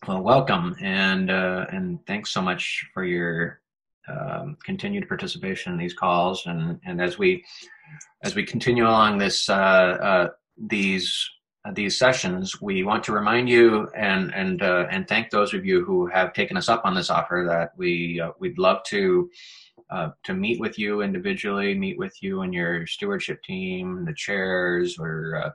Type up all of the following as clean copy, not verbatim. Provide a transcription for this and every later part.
Well, welcome, and thanks so much for your continued participation in these calls. And as we continue along these sessions, we want to remind you and thank those of you who have taken us up on this offer that we'd love to meet with you individually, meet with you and your stewardship team, the chairs, or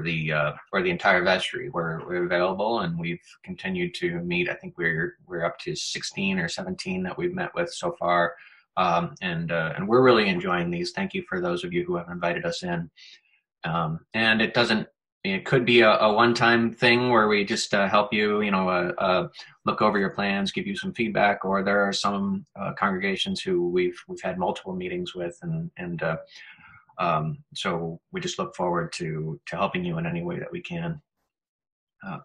the entire vestry. We're available, and we've continued to meet. I think we're up to 16 or 17 that we've met with so far, and we're really enjoying these. Thank you for those of you who have invited us in. And it could be a one-time thing where we just help you, look over your plans, give you some feedback, or there are some congregations who we've had multiple meetings with, and so we just look forward to helping you in any way that we can.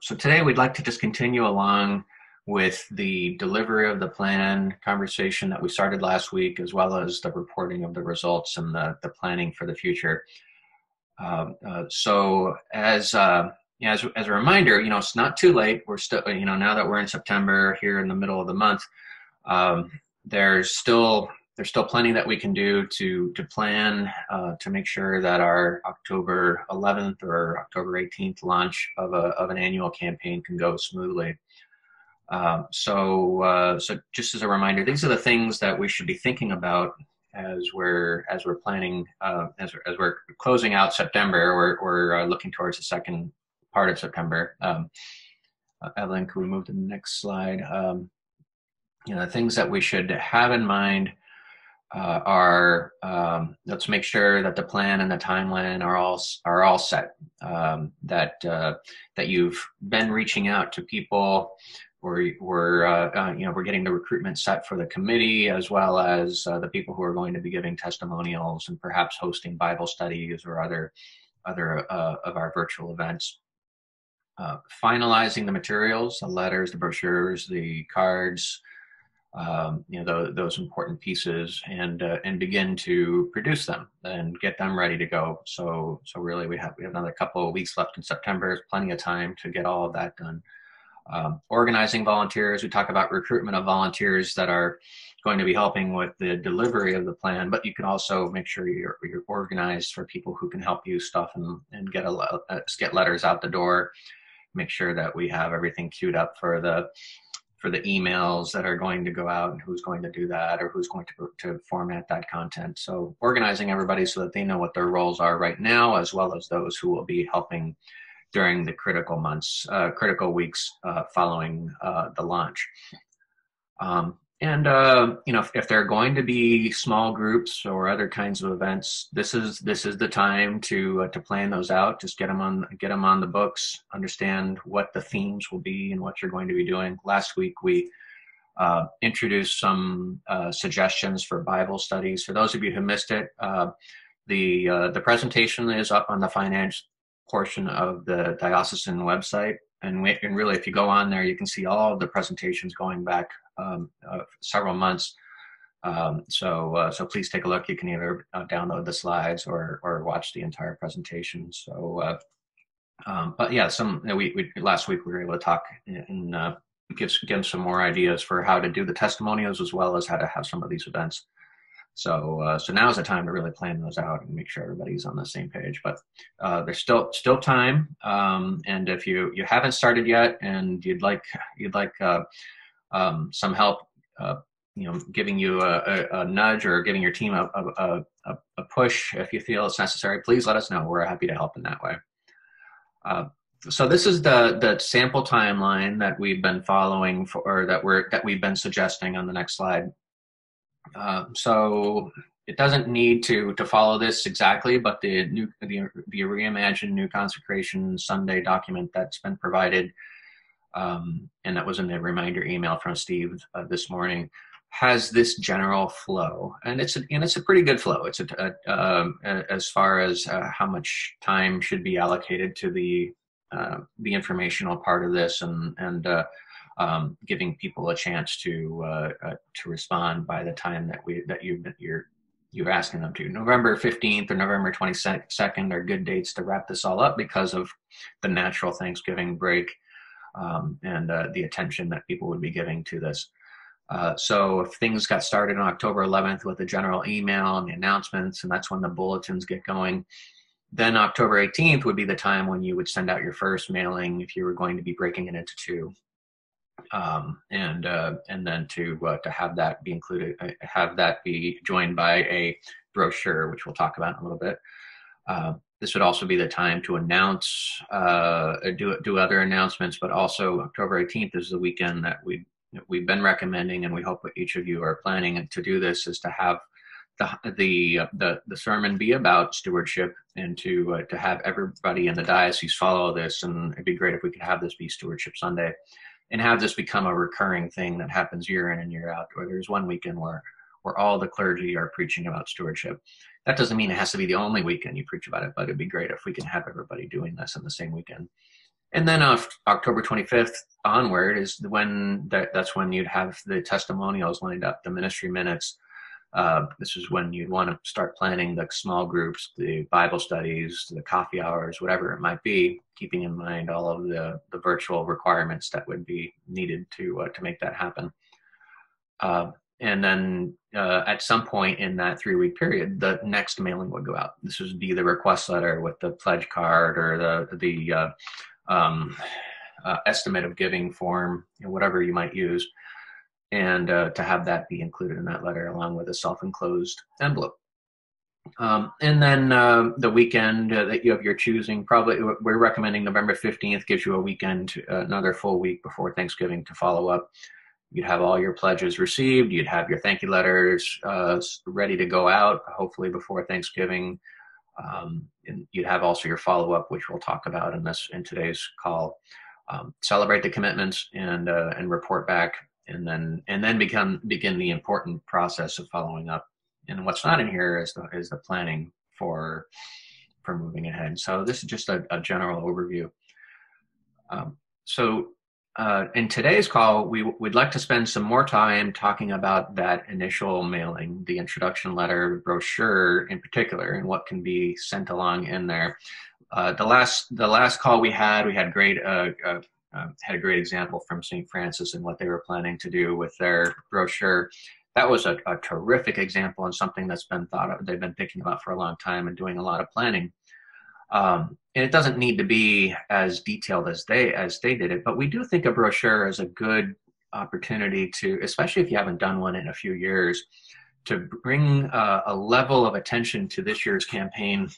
So today we'd like to just continue along with the delivery of the plan conversation that we started last week, as well as the reporting of the results and the planning for the future. So as a reminder, it's not too late. We're still, now that we're in September, here in the middle of the month, there's still plenty that we can do to plan to make sure that our October 11th or October 18th launch of an annual campaign can go smoothly. So just as a reminder, these are the things that we should be thinking about as we're planning, as we're closing out September. We're looking towards the second part of September. Evelyn, can we move to the next slide? The things that we should have in mind are let's make sure that the plan and the timeline are all set. That you've been reaching out to people. We're getting the recruitment set for the committee, as well as the people who are going to be giving testimonials and perhaps hosting Bible studies or other of our virtual events. Finalizing the materials, the letters, the brochures, the cards, those important pieces, and begin to produce them and get them ready to go. So really, we have another couple of weeks left in September. There's plenty of time to get all of that done. Organizing volunteers. We talk about recruitment of volunteers that are going to be helping with the delivery of the plan, but you can also make sure you're organized for people who can help you stuff and get letters out the door. Make sure that we have everything queued up for the emails that are going to go out, and who's going to do that, or who's going to format that content. So organizing everybody so that they know what their roles are right now, as well as those who will be helping during the critical weeks following the launch. If there are going to be small groups or other kinds of events, this is the time to plan those out. Just get them on the books. Understand what the themes will be and what you're going to be doing. Last week we introduced some suggestions for Bible studies. For those of you who missed it, the presentation is up on the finance portion of the diocesan website, and really, if you go on there, you can see all of the presentations going back several months. So please take a look. You can either download the slides or watch the entire presentation. So, but yeah, last week we were able to talk and give some more ideas for how to do the testimonials, as well as how to have some of these events. So now is the time to really plan those out and make sure everybody's on the same page. But there's still time, and if you haven't started yet and you'd like some help, giving you a nudge or giving your team a push if you feel it's necessary, please let us know. We're happy to help in that way. So this is the sample timeline that we've been following that we've been suggesting on the next slide. So it doesn't need to follow this exactly, but the reimagined New Consecration Sunday document that's been provided, and that was in the reminder email from Steve this morning, has this general flow, and it's a pretty good flow. It's as far as how much time should be allocated to the informational part of this, and giving people a chance to respond by the time that you're asking them to. November 15th or November 22nd are good dates to wrap this all up because of the natural Thanksgiving break. and the attention that people would be giving to this. So if things got started on October 11th with the general email and the announcements, and that's when the bulletins get going, then October 18th would be the time when you would send out your first mailing if you were going to be breaking it into two. And then to have that be included, have that be joined by a brochure, which we'll talk about in a little bit. This would also be the time to announce, do other announcements, but also October 18th is the weekend that we've been recommending, and we hope that each of you are planning to do this, is to have the sermon be about stewardship, and to have everybody in the diocese follow this. And it'd be great if we could have this be Stewardship Sunday, and have this become a recurring thing that happens year in and year out, where there's one weekend where all the clergy are preaching about stewardship. That doesn't mean it has to be the only weekend you preach about it, but it'd be great if we can have everybody doing this in the same weekend. And then October 25th onward is when that's when you'd have the testimonials lined up, the ministry minutes. This is when you'd want to start planning the small groups, the Bible studies, the coffee hours, whatever it might be, keeping in mind all of the virtual requirements that would be needed to make that happen. And then at some point in that 3-week period, the next mailing would go out. This would be the request letter with the pledge card, or the estimate of giving form, whatever you might use, and to have that be included in that letter along with a self-enclosed envelope. And then the weekend that you have your choosing, probably we're recommending November 15th, gives you a weekend, another full week before Thanksgiving to follow up. You'd have all your pledges received. You'd have your thank you letters ready to go out, hopefully before Thanksgiving. And you'd have also your follow-up, which we'll talk about in today's call. Celebrate the commitments and report back, and then begin the important process of following up. And what's not in here is the planning for moving ahead. So this is just a general overview. In today's call, we'd like to spend some more time talking about that initial mailing, the introduction letter, brochure in particular, and what can be sent along in there. The last call we had a great example from St. Francis and what they were planning to do with their brochure. That was a terrific example, and something that's been they've been thinking about for a long time and doing a lot of planning. And it doesn't need to be as detailed as they did it, but we do think a brochure is a good opportunity to, especially if you haven't done one in a few years, to bring a level of attention to this year's campaign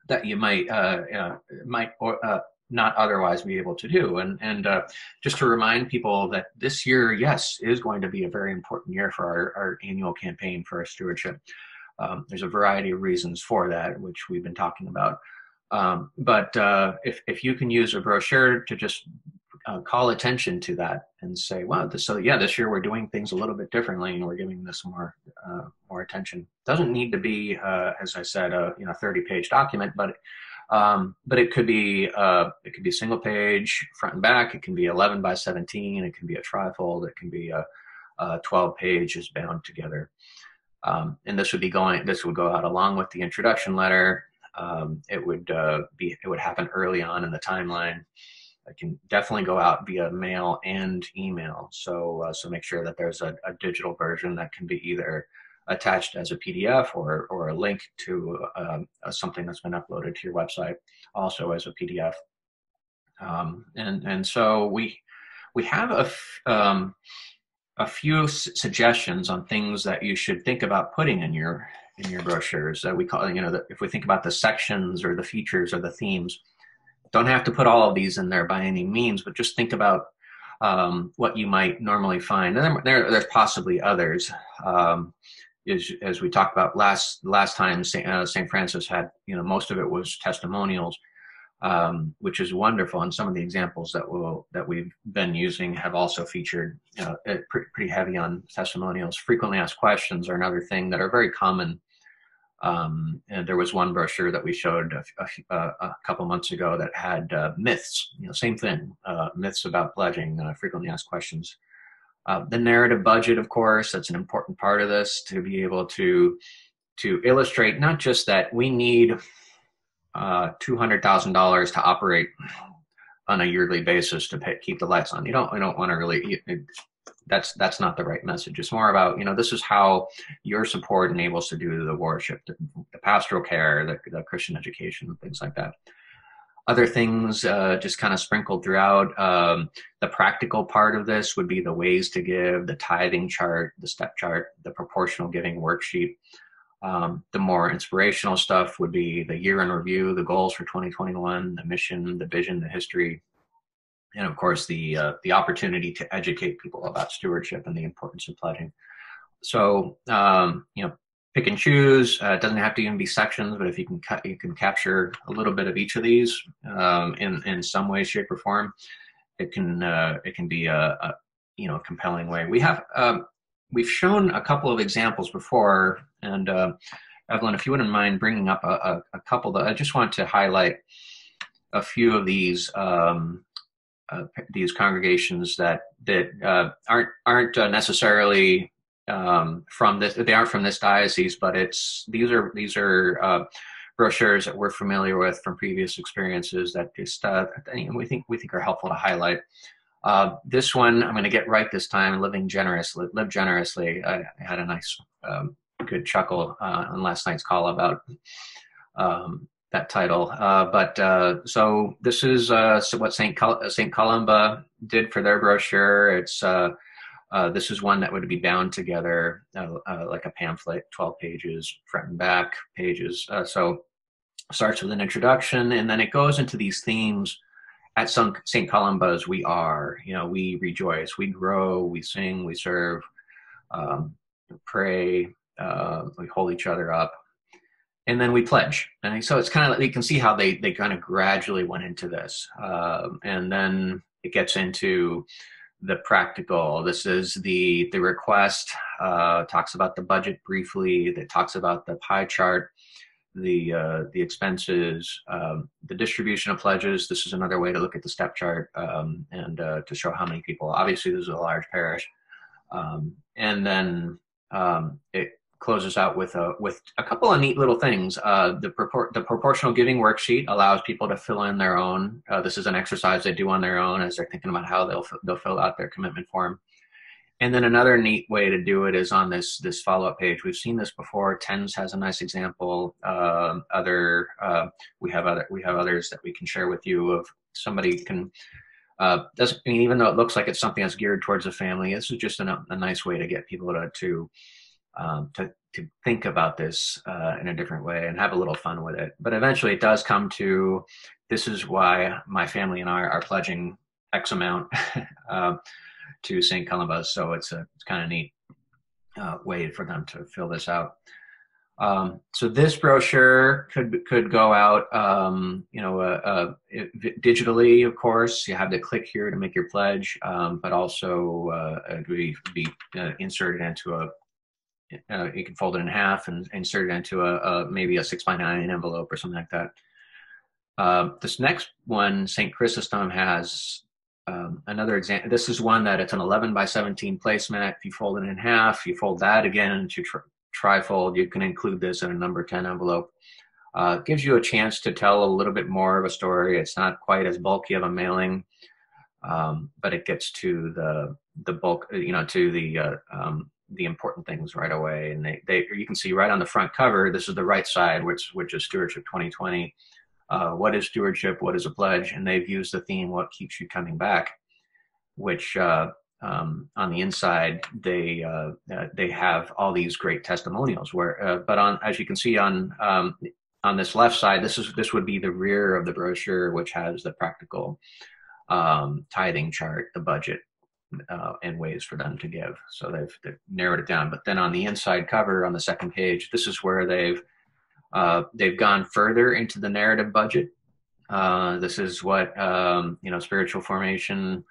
that you might not otherwise be able to do. And just to remind people that this year, yes, is going to be a very important year for our annual campaign for our stewardship. There's a variety of reasons for that, which we've been talking about. But if you can use a brochure to just call attention to that and say, wow, this year we're doing things a little bit differently, and we're giving this more attention. Doesn't need to be, as I said, a 30-page document, but it could be a single page, front and back. It can be 11 by 17. It can be a trifold. It can be 12 pages bound together. And this would go out along with the introduction letter. It would happen early on in the timeline. It can definitely go out via mail and email. So make sure that there's a digital version that can be either attached as a PDF or a link to something that's been uploaded to your website, also as a PDF. And so we have a few suggestions on things that you should think about putting in your brochures that we call, if we think about the sections or the features or the themes, don't have to put all of these in there by any means, but just think about what you might normally find. And there's possibly others. As we talked about last time, St. Francis had, most of it was testimonials, which is wonderful. And some of the examples that we've been using have also featured, pretty heavy on testimonials. Frequently asked questions are another thing that are very common. And there was one brochure that we showed a couple months ago that had myths, same thing, myths about pledging, frequently asked questions. The narrative budget, of course, that's an important part of this, to be able to illustrate not just that we need $200,000 to operate on a yearly basis to keep the lights on. We don't want to really. That's not the right message. It's more about, this is how your support enables to do the worship, the pastoral care, the Christian education, things like that. Other things just kind of sprinkled throughout. The practical part of this would be the ways to give, the tithing chart, the step chart, the proportional giving worksheet. The more inspirational stuff would be the year in review, the goals for 2021, the mission, the vision, the history, and of course the opportunity to educate people about stewardship and the importance of pledging. So pick and choose. It doesn't have to even be sections, but if you can capture a little bit of each of these in some way, shape, or form, it can be a compelling way. We've shown a couple of examples before, and Evelyn, if you wouldn't mind bringing up a couple, I just want to highlight a few of these congregations that aren't necessarily from this. They aren't from this diocese, but these are brochures that we're familiar with from previous experiences that just we think are helpful to highlight. This one I'm going to get right this time. Live generously. I had a nice good chuckle on last night's call about that title. So this is what St. Columba did for their brochure. It's this is one that would be bound together like a pamphlet, 12 pages, front and back pages. So starts with an introduction, and then it goes into these themes. At St. Columba's, we are, we rejoice, we grow, we sing, we serve, pray, we hold each other up, and then we pledge. And so it's kind of, you can see how they kind of gradually went into this. And then it gets into the practical. This is the request, talks about the budget briefly, that talks about the pie chart, the expenses, the distribution of pledges. This is another way to look at the step chart and to show how many people. Obviously, this is a large parish, and then it closes out with a couple of neat little things. The proportional giving worksheet allows people to fill in their own. This is an exercise they do on their own as they're thinking about how they'll fill out their commitment form. And then another neat way to do it is on this follow-up page. We've seen this before. TENS has a nice example. We have others that we can share with you. Of somebody can doesn't mean, even though it looks like it's something that's geared towards a family, this is just a nice way to get people to think about this in a different way and have a little fun with it. But eventually, it does come to, this is why my family and I are pledging X amount. To St. Columba's, so it's kind of neat way for them to fill this out. So this brochure could go out, digitally. Of course, you have to click here to make your pledge, but also be inserted into you can fold it in half and insert it into maybe a 6x9 envelope or something like that. This next one, St. Chrysostom has. Another example, this is one that it's an 11x17 placemat. If you fold it in half, you fold that again into trifold, you can include this in a number 10 envelope. It gives you a chance to tell a little bit more of a story. It's not quite as bulky of a mailing, but it gets to the bulk, to the important things right away. And you can see right on the front cover, this is the right side, which is Stewardship 2020. What is stewardship? What is a pledge? And they've used the theme, what keeps you coming back, which on the inside, they have all these great testimonials but as you can see on this left side, this would be the rear of the brochure, which has the practical tithing chart, the budget, and ways for them to give. So they've narrowed it down. But then on the inside cover, on the second page, this is where they've gone further into the narrative budget. This is what, spiritual formation,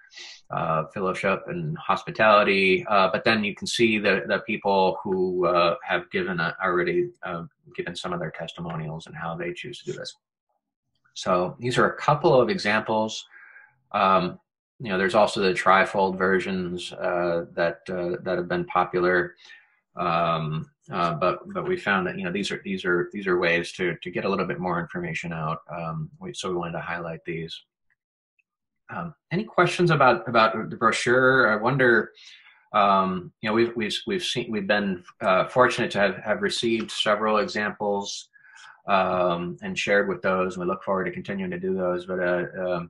fellowship, and hospitality. But then you can see the people who have already given some of their testimonials and how they choose to do this. So these are a couple of examples. There's also the trifold versions that have been popular. But we found that these are ways to get a little bit more information out. So we wanted to highlight these. Any questions about the brochure? I wonder. We've been fortunate to have received several examples and shared with those. We look forward to continuing to do those. But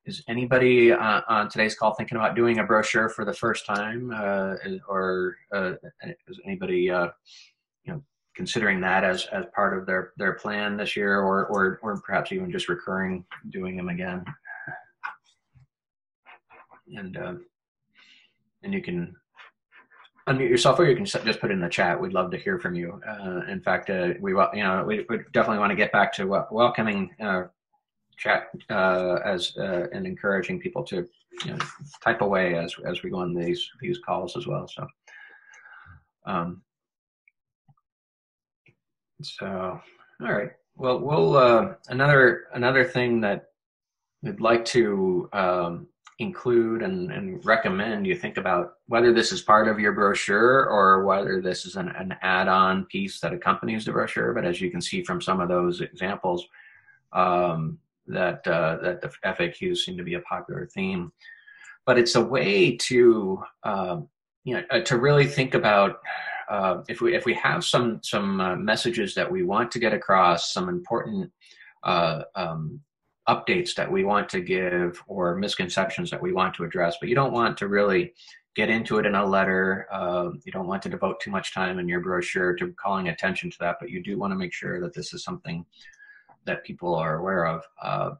is anybody on today's call thinking about doing a brochure for the first time, or is anybody considering that as part of their plan this year, or perhaps even just recurring doing them again? And you can unmute yourself, or you can just put it in the chat. We'd love to hear from you. In fact, we definitely want to get back to welcoming chat and encouraging people to type away as we go on these calls as well. So, all right. Well, we'll another thing that we'd like to include and recommend you think about whether this is part of your brochure or whether this is an add-on piece that accompanies the brochure. But as you can see from some of those examples, that the FAQs seem to be a popular theme. But it's a way to to really think about if we have some messages that we want to get across, some important updates that we want to give, or misconceptions that we want to address, but you don't want to really get into it in a letter. You don't want to devote too much time in your brochure to calling attention to that, but you do want to make sure that this is something that people are aware of.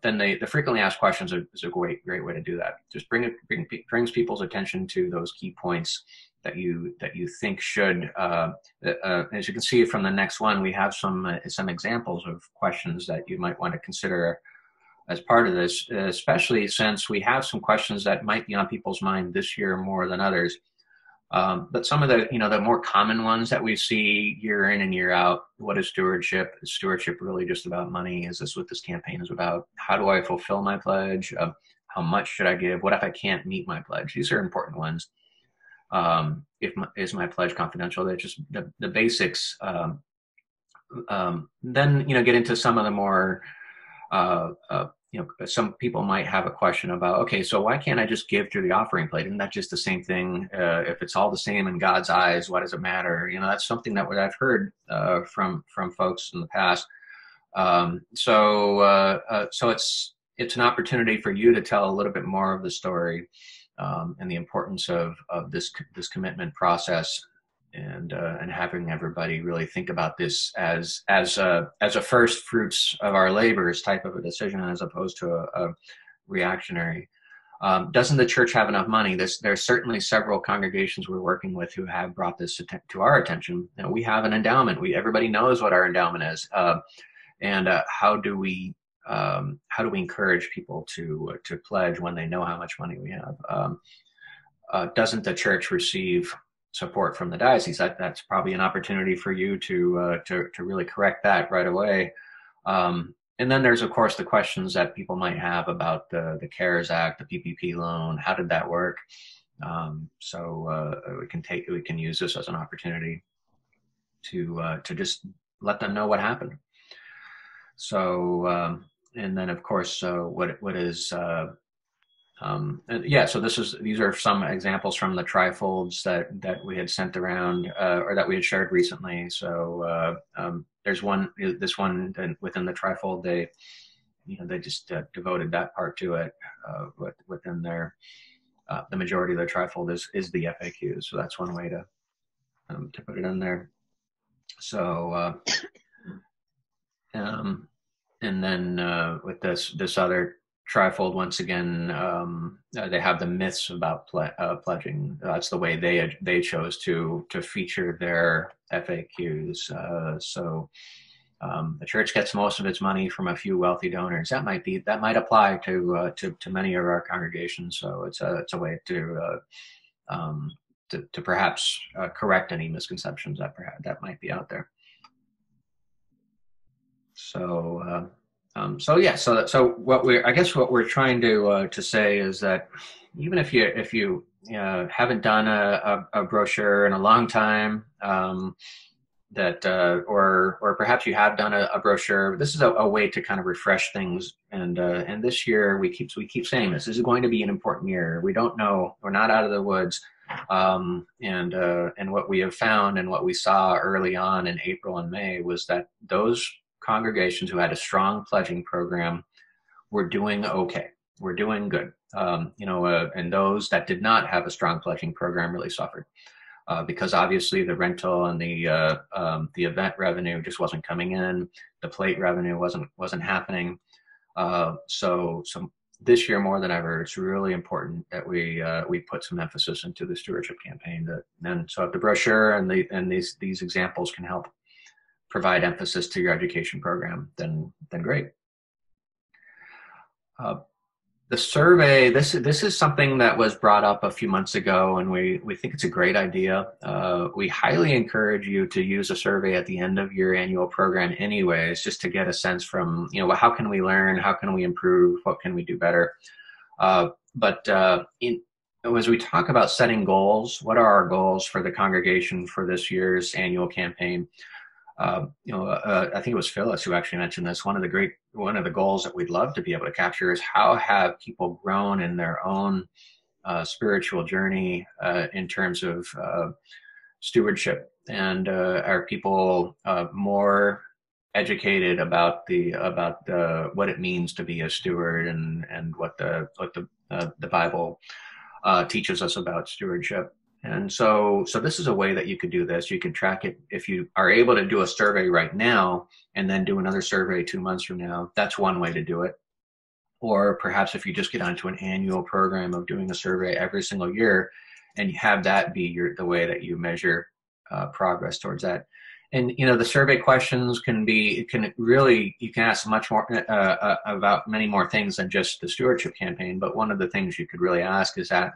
Then the frequently asked questions is a great way to do that. Just brings people's attention to those key points that you think should. As you can see from the next one, we have some examples of questions that you might want to consider as part of this, especially since we have some questions that might be on people's mind this year more than others. But some of the the more common ones that we see year in and year out: what is stewardship? Is stewardship really just about money? Is this what this campaign is about? How do I fulfill my pledge? How much should I give? What if I can't meet my pledge? These are important ones. Is my pledge confidential? They're just the basics. Then get into some of the more some people might have a question about, okay, so why can't I just give through the offering plate? Isn't that just the same thing? If it's all the same in God's eyes, why does it matter? That's something that I've heard from folks in the past. So it's an opportunity for you to tell a little bit more of the story and the importance of this commitment process. And having everybody really think about this as a first fruits of our labors type of a decision, as opposed to a reactionary. Doesn't the church have enough money? There's certainly several congregations we're working with who have brought this to our attention. We have an endowment. Everybody knows what our endowment is, and how do we encourage people to pledge when they know how much money we have? Doesn't the church receive support from the diocese? That's probably an opportunity for you to really correct that right away. And then there's, of course, the questions that people might have about the CARES Act, the PPP loan. How did that work? So we can use this as an opportunity to just let them know what happened. So and then, of course, what is so these are some examples from the trifolds that we had sent around or that we had shared recently. So there's this one within the trifold. They just devoted that part to it. Within their the majority of the trifold is the FAQs. So that's one way to put it in there. So and then with this other trifold, once again, they have the myths about pledging. That's the way they chose to feature their FAQs. So the church gets most of its money from a few wealthy donors. That might apply to many of our congregations. So it's a way to perhaps correct any misconceptions that might be out there. So what we're trying to say is that even if you haven't done a brochure in a long time, or perhaps you have done a brochure. This is a way to kind of refresh things. And this year we keep saying this is going to be an important year. We don't know. We're not out of the woods. And what we have found and what we saw early on in April and May was that those congregations who had a strong pledging program were doing okay. We're doing good. And those that did not have a strong pledging program really suffered. Because obviously the rental and the event revenue just wasn't coming in, the plate revenue wasn't happening. So this year more than ever, it's really important that we put some emphasis into the stewardship campaign. And so if the brochure and these examples can help provide emphasis to your education program, then great. The survey, this is something that was brought up a few months ago, and we think it's a great idea. We highly encourage you to use a survey at the end of your annual program anyways, just to get a sense from, how can we learn, how can we improve, what can we do better. But as we talk about setting goals, what are our goals for the congregation for this year's annual campaign? I think it was Phyllis who actually mentioned this. One of the goals that we'd love to be able to capture is how have people grown in their own spiritual journey in terms of stewardship, and are people more educated about what it means to be a steward and what the Bible teaches us about stewardship. And so this is a way that you could do this. You can track it if you are able to do a survey right now and then do another survey 2 months from now. That's one way to do it. Or perhaps if you just get onto an annual program of doing a survey every single year and you have that be the way that you measure progress towards that. And, the survey questions you can ask much more about many more things than just the stewardship campaign. But one of the things you could really ask is to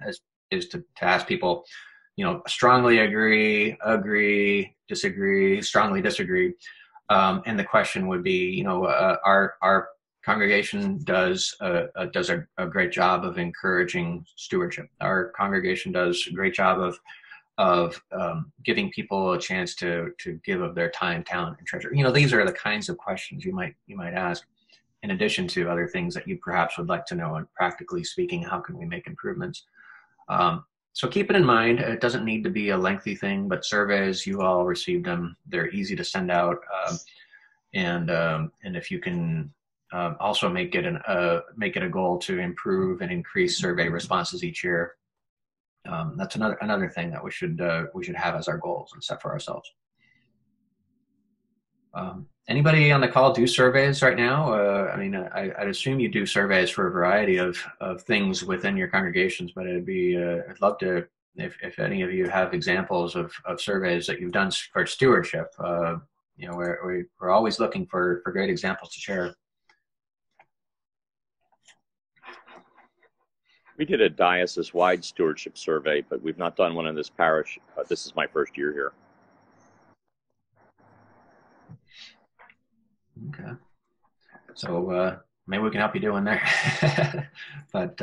ask people, strongly agree, disagree, strongly disagree. And the question would be, our congregation does a great job of encouraging stewardship. Our congregation does a great job of giving people a chance to give of their time, talent, and treasure. These are the kinds of questions you might ask, in addition to other things that you perhaps would like to know. And practically speaking, how can we make improvements? So keep it in mind. It doesn't need to be a lengthy thing, but surveys, you all received them. They're easy to send out. And if you can also make it a goal to improve and increase survey responses each year, that's another thing that we should have as our goals and set for ourselves. Anybody on the call do surveys right now? I'd assume you do surveys for a variety of things within your congregations, but I'd love to, if any of you have examples of surveys that you've done for stewardship. We're always looking for great examples to share. We did a diocese-wide stewardship survey, but we've not done one in this parish. This is my first year here. Okay. So maybe we can help you doing there. But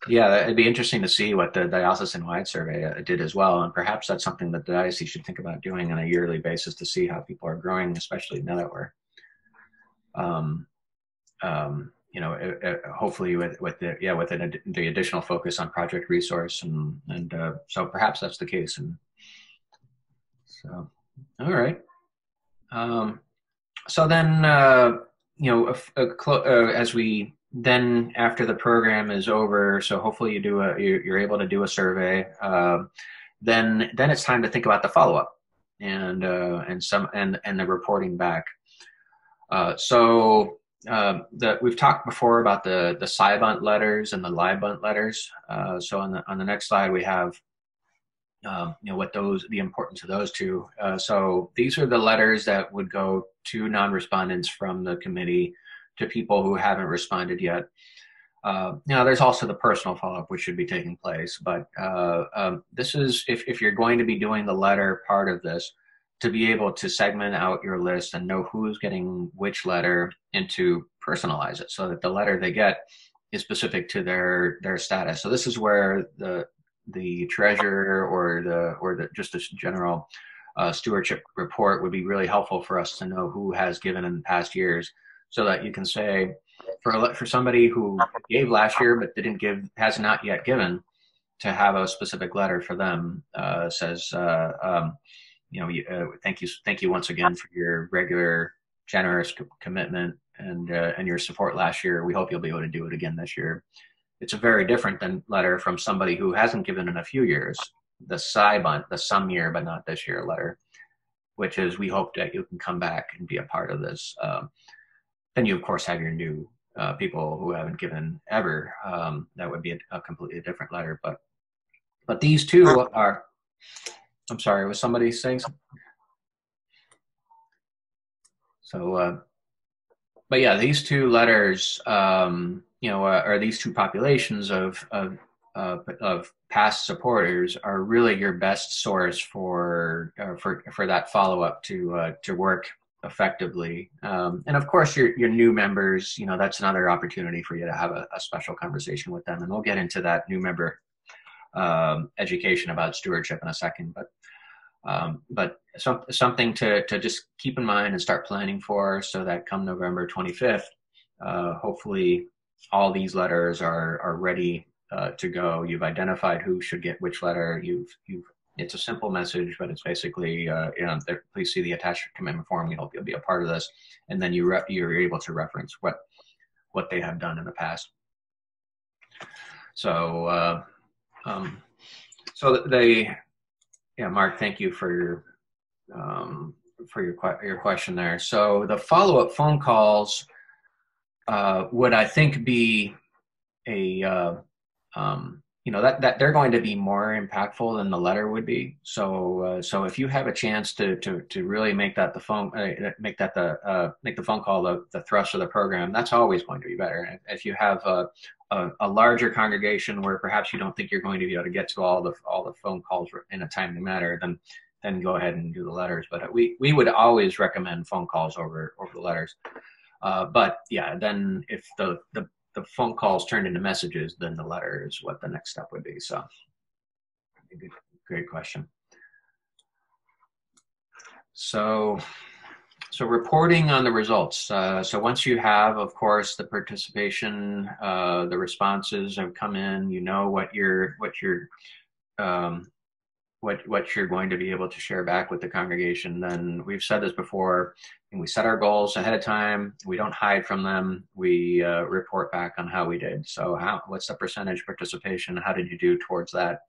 yeah, it'd be interesting to see what the diocesan-wide survey did as well. And perhaps that's something that the diocese should think about doing on a yearly basis to see how people are growing, especially now that we're, hopefully with the additional focus on project resource. And so perhaps that's the case. And so, all right. So then, as we then after the program is over, so hopefully you're able to do a survey. Then it's time to think about the follow up and the reporting back. We've talked before about the SYBUNT letters and the LYBUNT letters. So on the next slide we have the importance of those two. So these are the letters that would go to non-respondents from the committee to people who haven't responded yet. There's also the personal follow-up which should be taking place, but this is if you're going to be doing the letter part of this, to be able to segment out your list and know who's getting which letter and to personalize it so that the letter they get is specific to their status. So this is where the treasurer or the just a general stewardship report would be really helpful for us to know who has given in past years, so that you can say, for somebody who gave last year but didn't give, has not yet given, to have a specific letter for them, says, thank you once again for your regular generous commitment and your support last year. We hope you'll be able to do it again this year. It's a very different letter from somebody who hasn't given in a few years, the SYBUNT, the some year but not this year letter, which is, we hope that you can come back and be a part of this. Then you, of course, have your new people who haven't given ever. That would be a completely different letter. But these two are, I'm sorry, was somebody saying something? So, but yeah, these two letters, or these two populations of past supporters are really your best source for that follow-up to work effectively. And of course, your new members, that's another opportunity for you to have a special conversation with them. And we'll get into that new member education about stewardship in a second. But something to just keep in mind and start planning for, so that come November 25th, hopefully all these letters are ready to go. You've identified who should get which letter. It's a simple message, but it's basically, please see the attached commitment form. We hope you'll be a part of this. And then you're able to reference what they have done in the past. So, Mark, thank you for your question there. So the follow-up phone calls would, I think, be that they're going to be more impactful than the letter would be. So if you have a chance to really make that the phone call the thrust of the program, that's always going to be better. If you have a larger congregation where perhaps you don't think you're going to be able to get to all the phone calls in a timely manner, then go ahead and do the letters. But we would always recommend phone calls over the letters. But yeah, then if the phone calls turned into messages, then the letter is what the next step would be. So, great question. So reporting on the results. So once you have, of course, the participation, the responses have come in, what you're going to be able to share back with the congregation. Then, we've said this before, and we set our goals ahead of time. We don't hide from them. We report back on how we did. So what's the percentage participation? How did you do towards that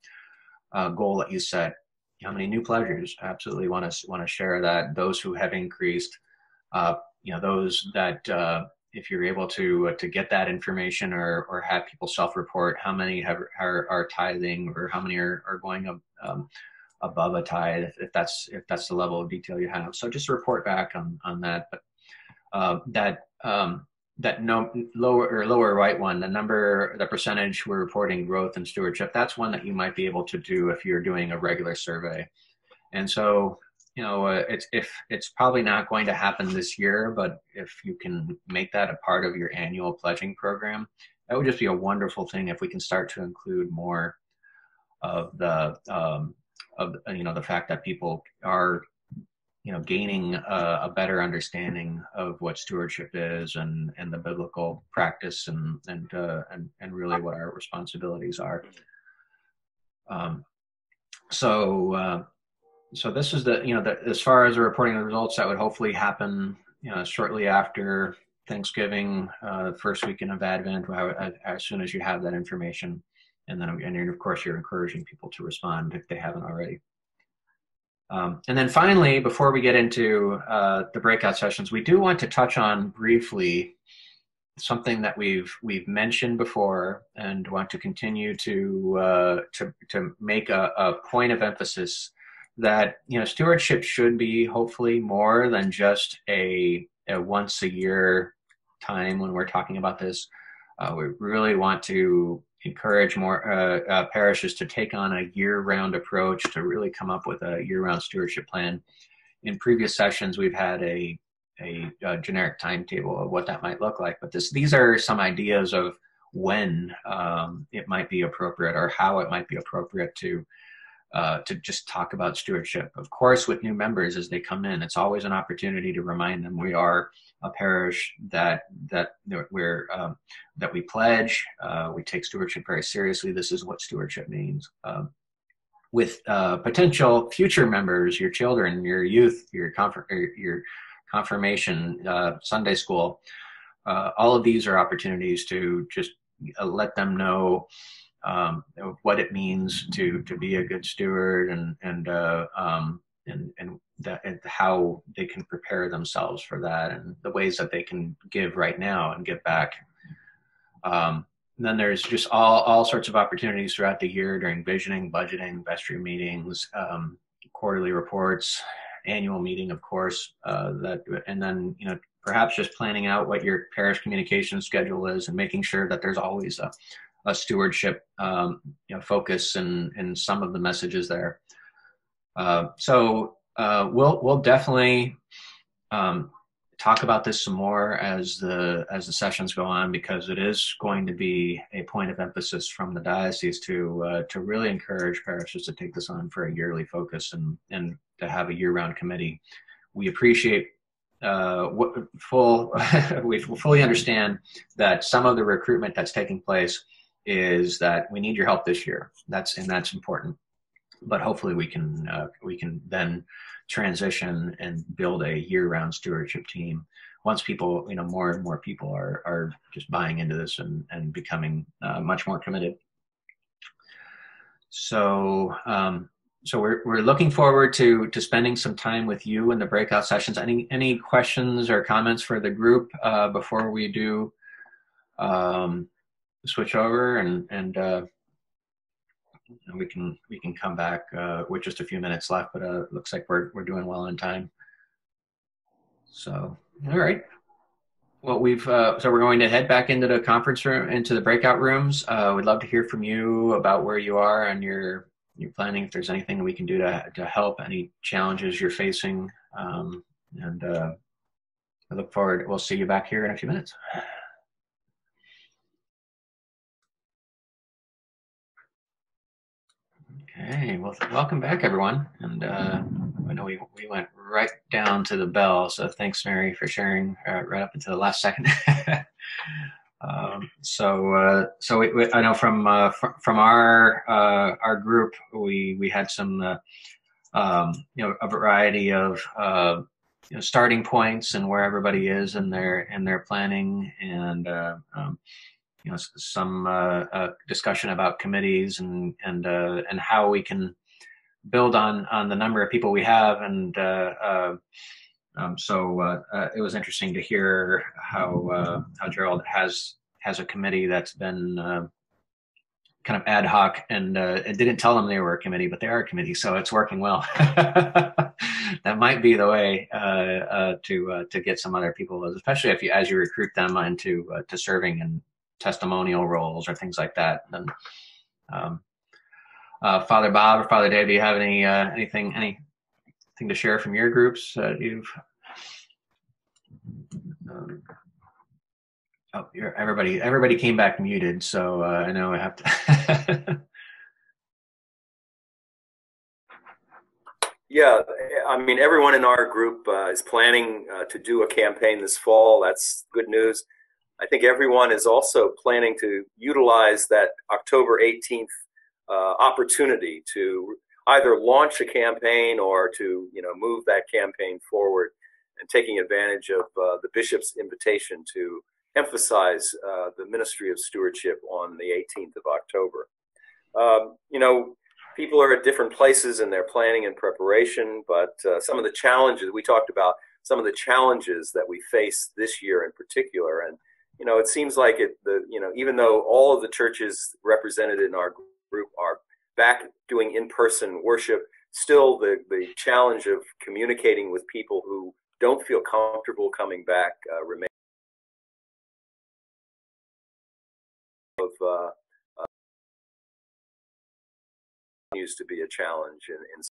goal that you set? How many new pledgers? Absolutely want to share that. Those who have increased, those that if you're able to get that information or have people self-report, how many are tithing, or how many are going up above a tithe, if that's the level of detail you have. So just report back on that. But that lower right one, the percentage we're reporting growth and stewardship, that's one that you might be able to do if you're doing a regular survey. And so, it's probably not going to happen this year, but if you can make that a part of your annual pledging program, that would just be a wonderful thing if we can start to include more of the fact that people are gaining a better understanding of what stewardship is and the biblical practice and really what our responsibilities are. So this is as far as the reporting of the results, that would hopefully happen shortly after Thanksgiving, first weekend of Advent, as soon as you have that information. And then, of course, you're encouraging people to respond if they haven't already. And then finally, before we get into the breakout sessions, we do want to touch on briefly something that we've mentioned before and want to continue to make a point of emphasis that stewardship should be hopefully more than just a once a year time when we're talking about this. We really want to encourage more parishes to take on a year-round approach to really come up with a year-round stewardship plan. In previous sessions, we've had a generic timetable of what that might look like, but these are some ideas of when it might be appropriate or how it might be appropriate to to just talk about stewardship. Of course, with new members as they come in, it's always an opportunity to remind them we are a parish that we pledge. We take stewardship very seriously. This is what stewardship means. With potential future members, your children, your youth, your confirmation, Sunday school, all of these are opportunities to just let them know what it means to be a good steward, and how they can prepare themselves for that, and the ways that they can give right now and give back. And then there's just all sorts of opportunities throughout the year during visioning, budgeting, vestry meetings, quarterly reports, annual meeting, of course, and then, perhaps just planning out what your parish communication schedule is and making sure that there's always a stewardship focus in some of the messages there. So we'll definitely talk about this some more as the sessions go on, because it is going to be a point of emphasis from the diocese to really encourage parishes to take this on for a yearly focus and to have a year-round committee. We appreciate we fully understand that some of the recruitment that's taking place is that we need your help this year. That's important. But hopefully we can then transition and build a year-round stewardship team once people, more and more people are just buying into this and becoming much more committed. So we're looking forward to spending some time with you in the breakout sessions. Any questions or comments for the group before we do switch over, and we can come back with just a few minutes left, but it looks like we're doing well on time. So, all right. Well, so we're going to head back into the conference room, into the breakout rooms. We'd love to hear from you about where you are and your planning, if there's anything we can do to help, any challenges you're facing. And I look forward, we'll see you back here in a few minutes. Okay, well, welcome back, everyone. And I know we went right down to the bell, so thanks, Mary, for sharing right up until the last second. So I know from our group, we had some a variety of starting points and where everybody is in their planning, and some discussion about committees and how we can build on the number of people we have, and so it was interesting to hear how Gerald has a committee that's been kind of ad hoc, and it didn't tell them they were a committee, but they are a committee, so it's working well. That might be the way to get some other people, especially as you recruit them into to serving in testimonial roles or things like that. Then Father Bob or Father Dave, do you have anything to share from your groups that you've everybody came back muted, so I know I have to. Yeah, I mean, everyone in our group is planning to do a campaign this fall. That's good news. I think everyone is also planning to utilize that October 18th opportunity to either launch a campaign or to move that campaign forward, and taking advantage of the bishop's invitation to emphasize the ministry of stewardship on the 18th of October. People are at different places in their planning and preparation, but some of the challenges we talked about, some of the challenges that we face this year in particular, and it seems like even though all of the churches represented in our group are back doing in-person worship, still the challenge of communicating with people who don't feel comfortable coming back remains. Continues to be a challenge in